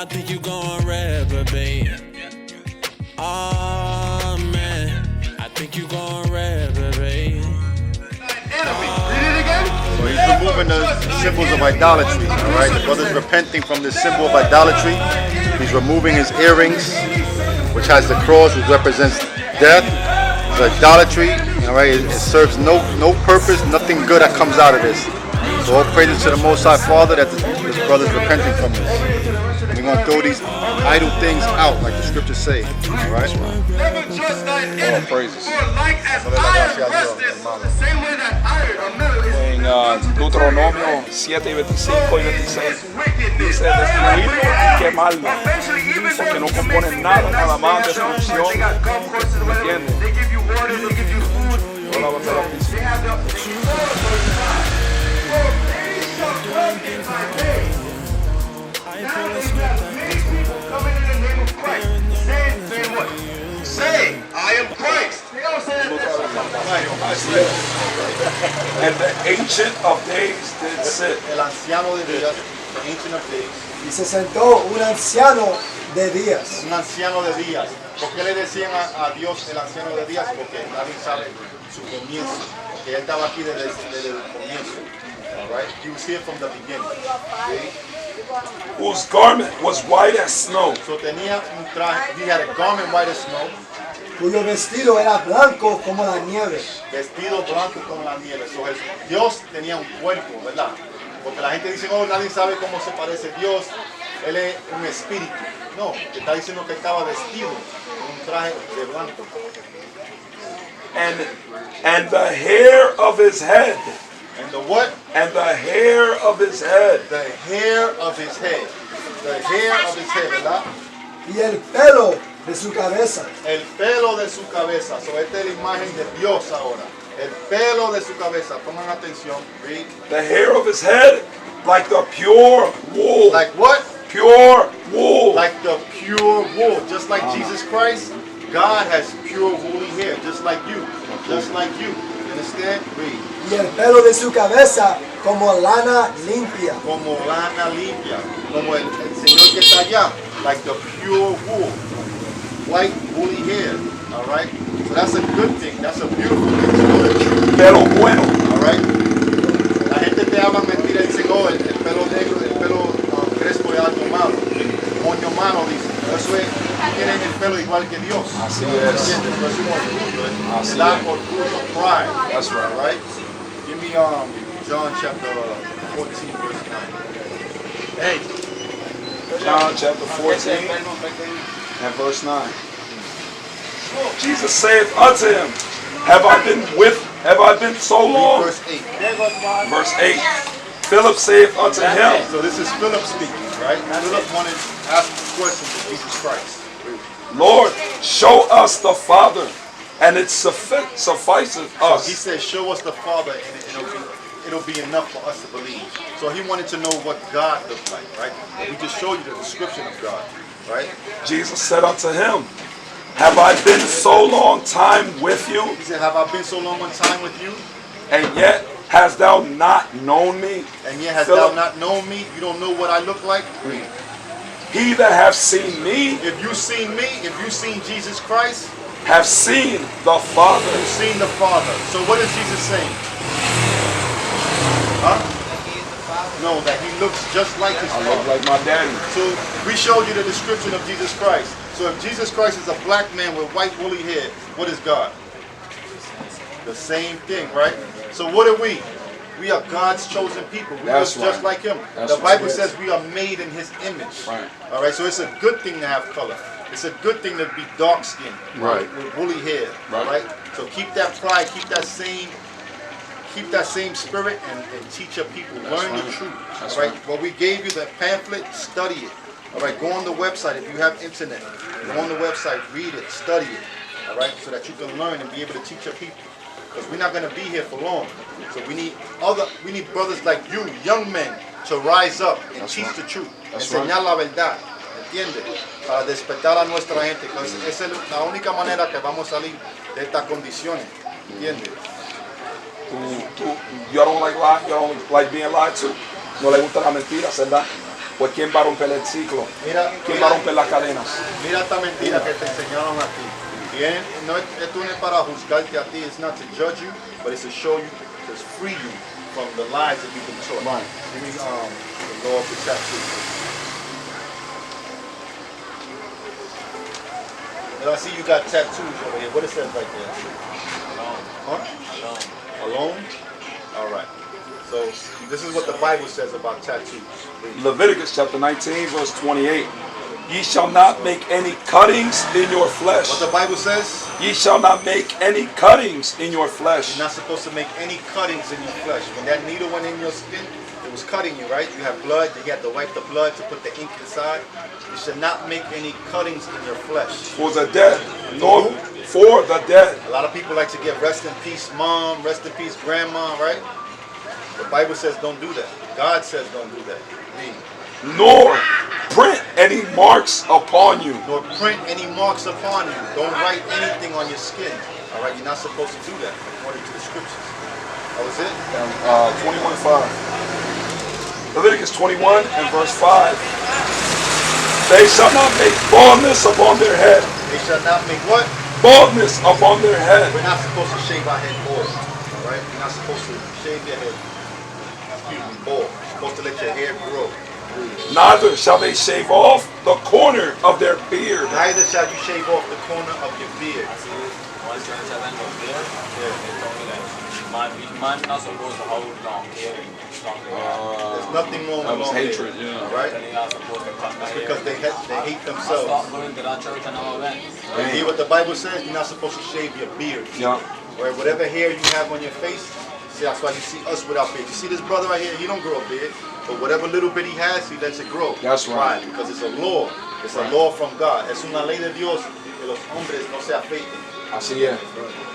I think you gon' reprobate. Oh man, I think you gon' reprobate. So he's removing the symbols of idolatry, all right? The brother's repenting from this symbol of idolatry. He's removing his earrings, which has the cross, which represents death. It's idolatry, all right? It serves no purpose, nothing good that comes out of this. So all praises to the Most High Father that this brother's repenting from this. We're going to throw these idle things out, like the scriptures say, all right? Never trust thine enemy, praises. for like as iron rusteth, the same way that iron or metal is En Deuteronomio 7 y 25 y 26 dice destruirlo y quemarlo, porque no componen nada más destrucción, ¿me entiendes? No la bandera Say, I am Christ. And the Ancient of Days did sit. El anciano de días, the ancient of days. Y se sentó un anciano de días. Un anciano de días. ¿Por qué le decían a Dios el anciano de días? Porque nadie sabe su comienzo. Porque él estaba aquí desde el comienzo. All right? He was here from the beginning. Okay? Whose garment was white as snow. So tenía un traje, he had a garment white as snow. Cuyo vestido era blanco como la nieve. Vestido blanco como la nieve. So Dios tenía un cuerpo, ¿verdad? Porque la gente dice, oh, nadie sabe cómo se parece Dios. Él es un espíritu. No, te está diciendo que estaba vestido con un traje de blanco. And the hair of his head. And the what? And the hair of his head. The hair of his head. The hair of his head, ¿verdad? Y el pelo de su cabeza. El pelo de su cabeza. So, esta es la imagen de Dios ahora. El pelo de su cabeza. Pongan atención. Read. The hair of his head like the pure wool. Like what? Pure wool. Like the pure wool. Just like Jesus Christ, God has pure woolly hair. Just like you. Just like you. Understand? Read. Y el pelo de su cabeza como lana limpia. Como lana limpia. Como el Señor que está allá. Like the pure wool. White woolly hair. Alright? So that's a good thing. That's a beautiful thing. Pelo bueno. Alright? La gente te habla mentira y dicen, oh, el pelo negro, el pelo crespo es algo malo. Moño malo, dicen. Eso es, tienen el pelo igual que Dios. Así es. ¿Entiendes? Eso es un orgullo. Así Es la es. orgullo, pride. That's right. Right? Give me John chapter 14, verse 9. Hey. John chapter 14 and verse 9. Jesus saith unto him, Have I been so long? Verse 8. Verse 8. Philip saith unto him. So this is Philip speaking, right? Philip wanted to ask a question to Jesus Christ. Lord, show us the Father, and it suffices us. So he said, show us the Father, and it'll be enough for us to believe. So he wanted to know what God looked like, right? We just showed you the description of God, right? Jesus said unto him, Have I been so long time with you? He said, have I been so long on time with you? And yet hast thou not known me? And yet hast Philip, thou not known me? You don't know what I look like? He that hath seen me, If you've seen me, if you've seen Jesus Christ, have seen the Father. you've seen the Father. So what is Jesus saying? Huh? No, that he looks just like his I look Father. like my daddy. So we showed you the description of Jesus Christ. So if Jesus Christ is a black man with white woolly hair, what is God? The same thing, right? So what are we? We are God's chosen people. We That's look just right. like him. That's The Bible right. says we are made in his image. Right. All right, so it's a good thing to have color. It's a good thing to be dark skinned, Right. with woolly hair. Right. All right. So keep that pride, keep that same spirit, and teach your people. Learn right. the truth. That's all right. right. Well, we gave you the pamphlet. Study it. All right. Go on the website if you have internet. Go on the website, read it, study it. All right, so that you can learn and be able to teach your people. Because we're not going to be here for long. So we need brothers like you, young men, to rise up and That's teach right. the truth. That's Enseñar la verdad. ¿Entiendes? Para despertar a nuestra gente. Entonces, esa es la única manera que vamos a salir de estas condiciones. ¿Entiendes? You don't like lie? You don't like being lied to? No le gusta la mentira, ¿verdad? Pues ¿quién va a romper el ciclo? ¿Quién va a romper las cadenas? Mira esta mentira que te enseñaron aquí. Bien, no, esto no es para juzgarte a ti, it's not to judge you, but it's to show you, to free you from the lies that you've been taught. Right. Give me the law of the tattoo. And I see you got tattoos over here. What it says right there? Alone. Huh? Alone. All right. So this is what the Bible says about tattoos. Leviticus chapter 19, verse 28. Ye shall not make any cuttings in your flesh. What the Bible says? Ye shall not make any cuttings in your flesh. You're not supposed to make any cuttings in your flesh. When that needle went in your skin, it was cutting you, right? You have blood. You had to wipe the blood to put the ink inside. You should not make any cuttings in your flesh. For the dead, nor for the dead. A lot of people like to give rest in peace, mom, rest in peace, grandma, right? The Bible says don't do that. God says don't do that. Read. Nor print any marks upon you. Nor print any marks upon you. Don't write anything on your skin. All right, you're not supposed to do that according to the scriptures. That was it? 21:5. Leviticus 21 and verse 5. They shall not make baldness upon their head. They shall not make what? Baldness upon their head. We're not supposed to shave our head bald. All right? You're not supposed to shave your head. Excuse me, bald. You're supposed to let your hair grow. Neither shall they shave off the corner of their beard. Neither shall you shave off the corner of your beard. Man not supposed to hold long hair. There's nothing wrong with long hatred, hair. yeah. Right? They're not supposed to cut my That's hair. because they hate I themselves. stopped going to that church and I went. You hear what the Bible says? You're not supposed to shave your beard. Yeah. Or whatever hair you have on your face, see, that's why you see us without beard. You see this brother right here, he don't grow a beard, but whatever little bit he has, he lets it grow. That's right. Why? Because it's a law. It's a law from God. Es una ley de Dios que los hombres no se afeiten. Así es.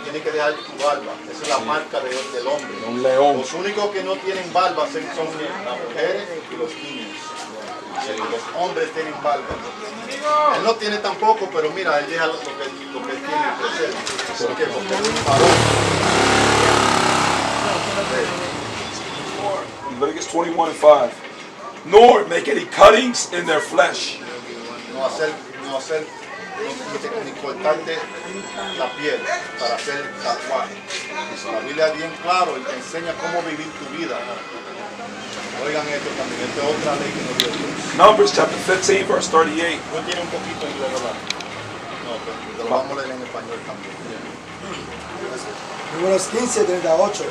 Tienes que dejar tu barba. Esa es la marca del hombre. Un león. Los únicos que no tienen barba son las mujeres y los niños. Los hombres tienen barba. Él no tiene tampoco, pero mira, él deja lo que él tiene crecer. ¿Por qué? Porque es un varón. Leviticus 21 and 5. Nor make any cuttings in their flesh. Ni cortarte la piel para hacer tatuaje. La Biblia es bien claro y te enseña cómo vivir tu vida. Oigan esto también, esta es otra ley que nos dio Dios. Numbers chapter 15 verse 38. ¿No tiene un poquito en inglés, verdad? No, pero lo vamos a leer en español también. Números 15:38.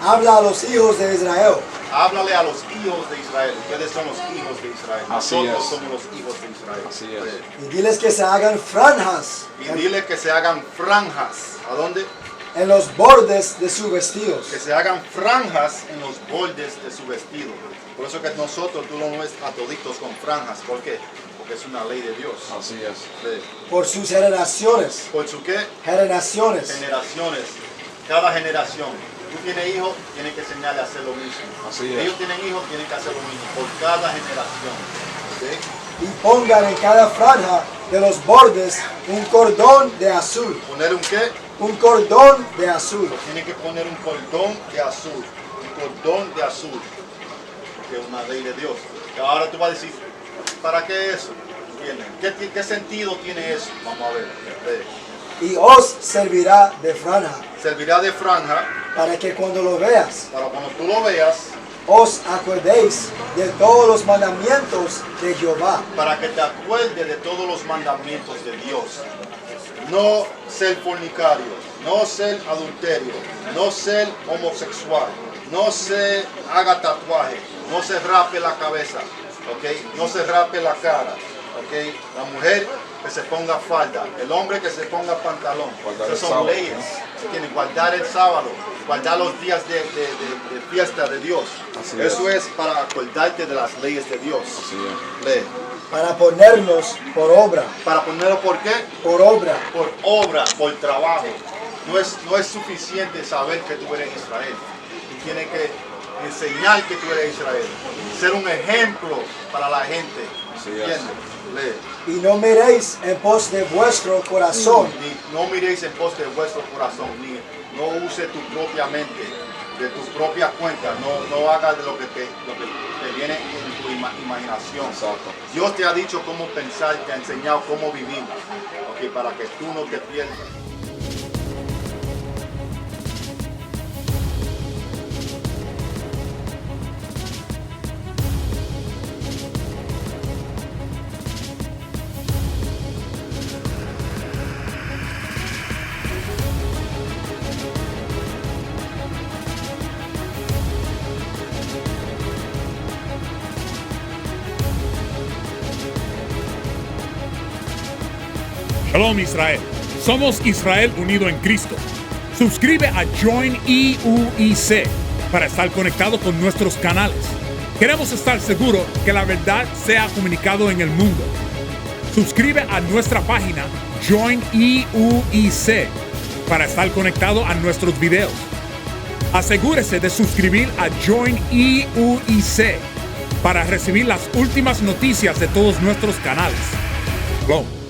Habla a los hijos de Israel. Háblale a los hijos de Israel. Ustedes son los hijos de Israel. Así Nosotros es. somos los hijos de Israel. Así es. Y diles que se hagan franjas Y dile que se hagan franjas. ¿A dónde? en los bordes de sus vestidos. Que se hagan franjas en los bordes de su vestido. Por eso que nosotros, tú lo ves a toditos con franjas. ¿Por qué? Porque es una ley de Dios. Así es. Sí. Por sus generaciones. ¿Por su qué? Generaciones. Generaciones. Cada generación. Tú tienes hijos, tienes que enseñarle a hacer lo mismo. Así es. Ellos tienen hijos, tienen que hacer lo mismo. Por cada generación. ¿Sí? Y pongan en cada franja de los bordes un cordón de azul. ¿Poner un qué? Un cordón de azul. Tienen que poner un cordón de azul. Un cordón de azul. Que es una ley de Dios. Y ahora tú vas a decir, ¿para qué eso? ¿Qué sentido tiene eso? Vamos a ver. Y os servirá de franja, Servirá de franja para que cuando lo veas, para cuando tú lo veas, os acordéis de todos los mandamientos de Jehová. para que te acuerdes de todos los mandamientos de Dios. No ser fornicario, no ser adulterio, no ser homosexual, no se haga tatuaje, no se rape la cabeza, ¿okay? No se rape la cara, ¿okay? La mujer que se ponga falda, el hombre que se ponga pantalón. Esas son leyes. Tienen que guardar el sábado, guardar los días de fiesta de Dios. Así Eso es para acordarte de las leyes de Dios. Así es. Lee. Para ponerlos por obra, Para ponerlo, ¿por qué? por obra. Por obra, por trabajo. No es suficiente saber que tú eres Israel. Tú tienes que enseñar que tú eres Israel. Ser un ejemplo para la gente. Así es. ¿Entiendes? Lee. Y no miréis en pos de vuestro corazón, No miréis en pos de vuestro corazón, ni no use tu propia mente. ¿Ok? de tu propia cuenta, no hagas de lo que te viene en tu imaginación. Exacto. Dios te ha dicho cómo pensar, te ha enseñado cómo vivir, okay, para que tú no te pierdas. Shalom Israel, somos Israel unido en Cristo. Suscribe a Join IUIC para estar conectado con nuestros canales. Queremos estar seguros que la verdad sea comunicado en el mundo. Suscribe a nuestra página Join IUIC para estar conectado a nuestros videos. Asegúrese de suscribir a Join IUIC para recibir las últimas noticias de todos nuestros canales. Shalom.